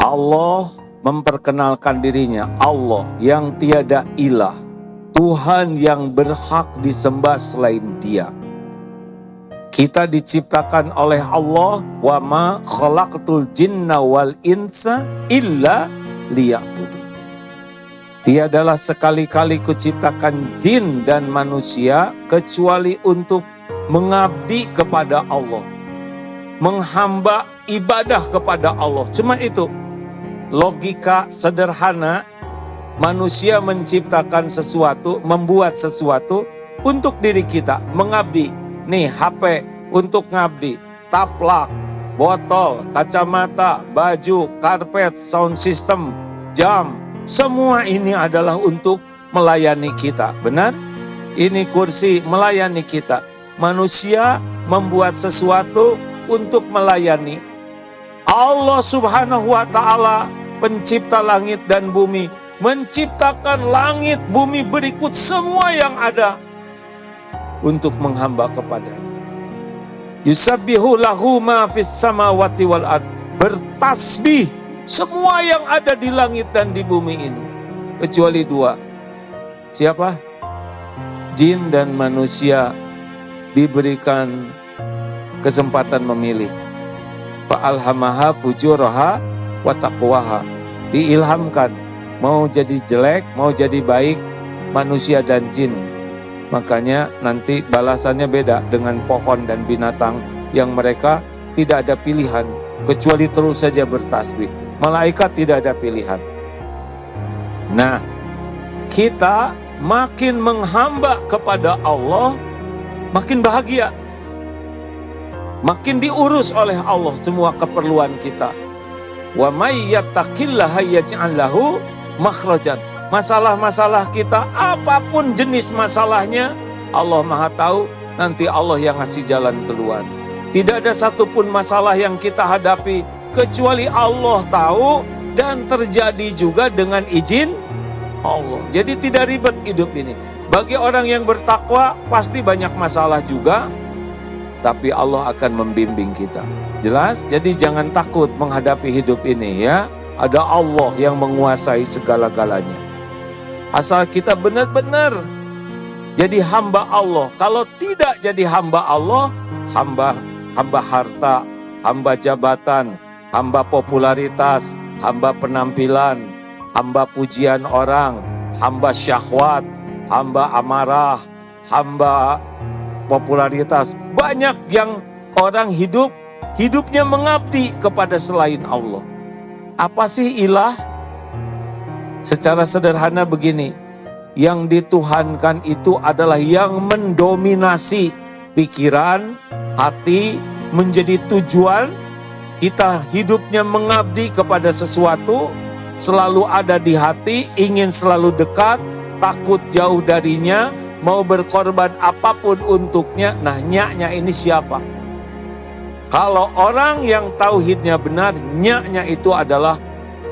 Allah memperkenalkan dirinya, Allah yang tiada ilah, Tuhan yang berhak disembah selain Dia. Kita diciptakan oleh Allah, wa ma khalaqtul jinna wal insa illa liya'budun. Tiadalah sekali-kali kuciptakan jin dan manusia kecuali untuk mengabdi kepada Allah, menghamba ibadah kepada Allah. Cuma itu logika sederhana. Manusia menciptakan sesuatu, membuat sesuatu untuk diri kita, mengabdi. Nih HP untuk ngabdi, taplak, botol, kacamata, baju, karpet, sound system, jam. Semua ini adalah untuk melayani kita, benar? Ini kursi melayani kita. Manusia membuat sesuatu untuk melayani. Allah Subhanahu wa Ta'ala, pencipta langit dan bumi, menciptakan langit, bumi berikut semua yang ada untuk menghamba kepadanya. Yusabbihu lahu ma fis samawati wal ard. Bertasbih semua yang ada di langit dan di bumi ini. Kecuali dua. Siapa? Jin dan manusia diberikan kesempatan memilih. Fa'alhamaha fujuraha wa taqwaha. Diilhamkan mau jadi jelek, mau jadi baik, manusia dan jin. Makanya nanti balasannya beda dengan pohon dan binatang yang mereka tidak ada pilihan kecuali terus saja bertasbih. Malaikat tidak ada pilihan. Nah, kita makin menghamba kepada Allah, makin bahagia. Makin diurus oleh Allah semua keperluan kita. Wa may yattaqillaha yaj'al lahu makhrajan. Masalah-masalah kita, apapun jenis masalahnya, Allah Maha tahu, nanti Allah yang ngasih jalan keluar. Tidak ada satupun masalah yang kita hadapi kecuali Allah tahu dan terjadi juga dengan izin Allah. Jadi tidak ribet hidup ini. Bagi orang yang bertakwa pasti banyak masalah juga, tapi Allah akan membimbing kita. Jelas? Jadi jangan takut menghadapi hidup ini ya. Ada Allah yang menguasai segala-galanya. Asal kita benar-benar jadi hamba Allah. Kalau tidak jadi hamba Allah, hamba harta, hamba jabatan, hamba popularitas, hamba penampilan, hamba pujian orang, hamba syahwat, hamba amarah, hamba popularitas. Banyak yang orang hidupnya mengabdi kepada selain Allah. Apa sih ilah? Secara sederhana begini, yang dituhankan itu adalah yang mendominasi pikiran, hati, menjadi tujuan. Kita hidupnya mengabdi kepada sesuatu, selalu ada di hati, ingin selalu dekat, takut jauh darinya, mau berkorban apapun untuknya. Nah, nyaknya ini siapa? Kalau orang yang tauhidnya benar, nyaknya itu adalah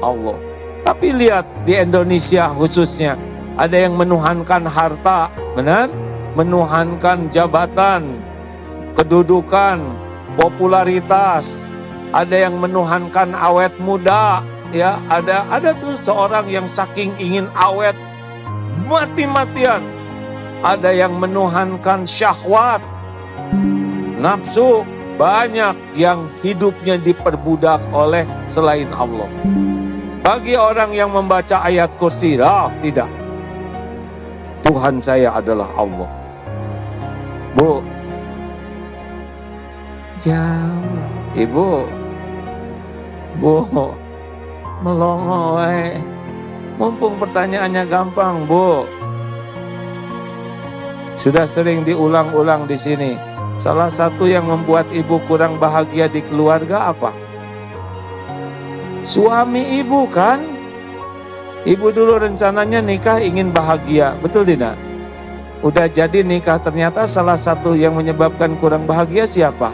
Allah. Tapi lihat di Indonesia khususnya, ada yang menuhankan harta, benar? Menuhankan jabatan, kedudukan, popularitas. Ada yang menuhankan awet muda, ya. Ada tuh seorang yang saking ingin awet, mati-matian. Ada yang menuhankan syahwat, nafsu. Banyak yang hidupnya diperbudak oleh selain Allah. Bagi orang yang membaca ayat kursi, tidak. Tuhan saya adalah Allah. Bu, jauh. Ibu, Bu, melongo wae. Mumpung pertanyaannya gampang, Bu. Sudah sering diulang-ulang di sini. Salah satu yang membuat ibu kurang bahagia di keluarga apa? Suami ibu kan? Ibu dulu rencananya nikah ingin bahagia, betul tidak? Udah jadi nikah, ternyata salah satu yang menyebabkan kurang bahagia siapa?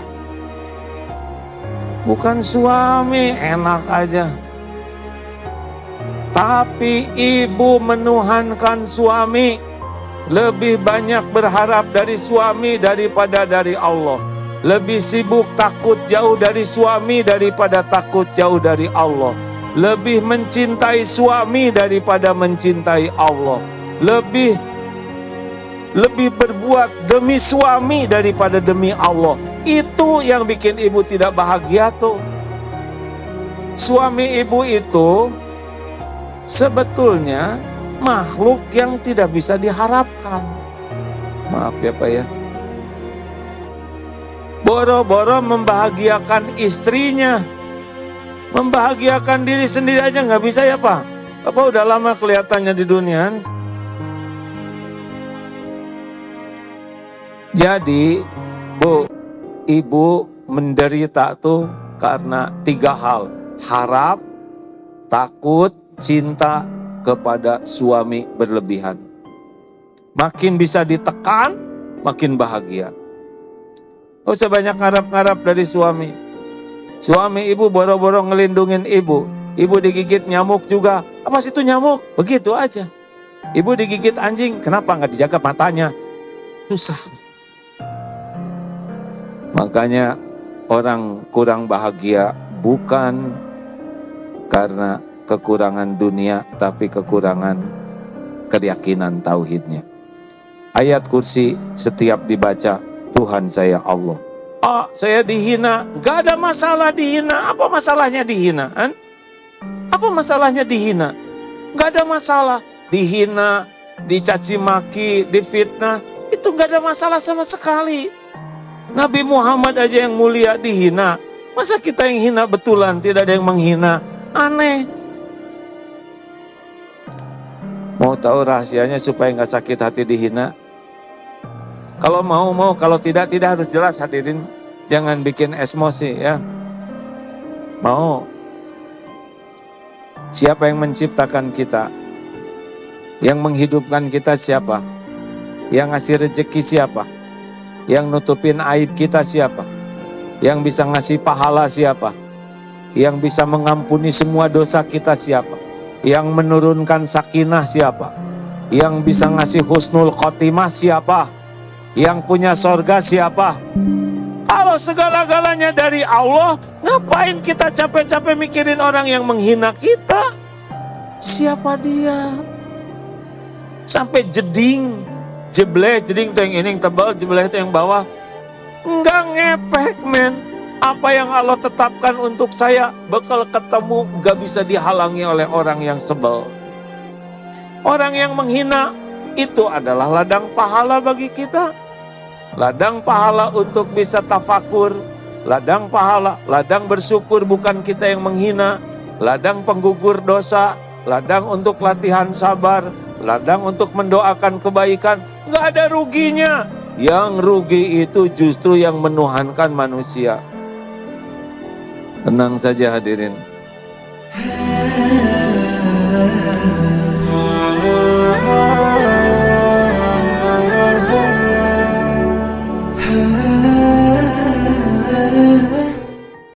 Bukan suami, enak aja. Tapi ibu menuhankan suami. Lebih banyak berharap dari suami daripada dari Allah. Lebih sibuk takut jauh dari suami daripada takut jauh dari Allah. lebih mencintai suami daripada mencintai Allah, lebih berbuat demi suami daripada demi Allah. Itu yang bikin ibu tidak bahagia tuh. Suami ibu itu sebetulnya makhluk yang tidak bisa diharapkan. Maaf ya Pak ya. Boro-boro membahagiakan istrinya, membahagiakan diri sendiri aja nggak bisa ya Pak. Bapak udah lama kelihatannya di dunia. Jadi Bu, ibu menderita tuh karena 3 hal. Harap, takut, cinta kepada suami berlebihan. Makin bisa ditekan, makin bahagia. Gak usah banyak ngarap-ngarap dari suami. Suami ibu boro-boro ngelindungin ibu. Ibu digigit nyamuk juga. Apa sih itu nyamuk? Begitu aja. Ibu digigit anjing, kenapa nggak dijaga matanya? Susah. Makanya orang kurang bahagia bukan karena kekurangan dunia, tapi kekurangan keyakinan tauhidnya. Ayat kursi setiap dibaca, Tuhan saya Allah. Oh, saya dihina, gak ada masalah dihina. Apa masalahnya dihina? Apa masalahnya dihina? Gak ada masalah. Dihina, dicaci maki, difitnah, itu gak ada masalah sama sekali. Nabi Muhammad aja yang mulia dihina. Masa kita yang hina betulan, tidak ada yang menghina? Aneh. Mau tahu rahasianya supaya gak sakit hati dihina? Kalau mau, kalau tidak harus jelas hadirin. Jangan bikin emosi ya. Mau. Siapa yang menciptakan kita? Yang menghidupkan kita siapa? Yang ngasih rezeki siapa? Yang nutupin aib kita siapa? Yang bisa ngasih pahala siapa? Yang bisa mengampuni semua dosa kita siapa? Yang menurunkan sakinah siapa? Yang bisa ngasih husnul khotimah siapa? Yang punya sorga siapa? Kalau segala-galanya dari Allah, ngapain kita capek-capek mikirin orang yang menghina kita? Siapa dia? Sampai jeding, jebleh, jeding itu yang ini yang tebal, jebleh itu yang bawah. Enggak ngepek men. Apa yang Allah tetapkan untuk saya bakal ketemu, gak bisa dihalangi oleh orang yang sebel. Orang yang menghina itu adalah ladang pahala bagi kita. Ladang pahala untuk bisa tafakur, ladang pahala, ladang bersyukur bukan kita yang menghina, ladang penggugur dosa, ladang untuk latihan sabar, ladang untuk mendoakan kebaikan, nggak ada ruginya. Yang rugi itu justru yang menuhankan manusia. Tenang saja hadirin.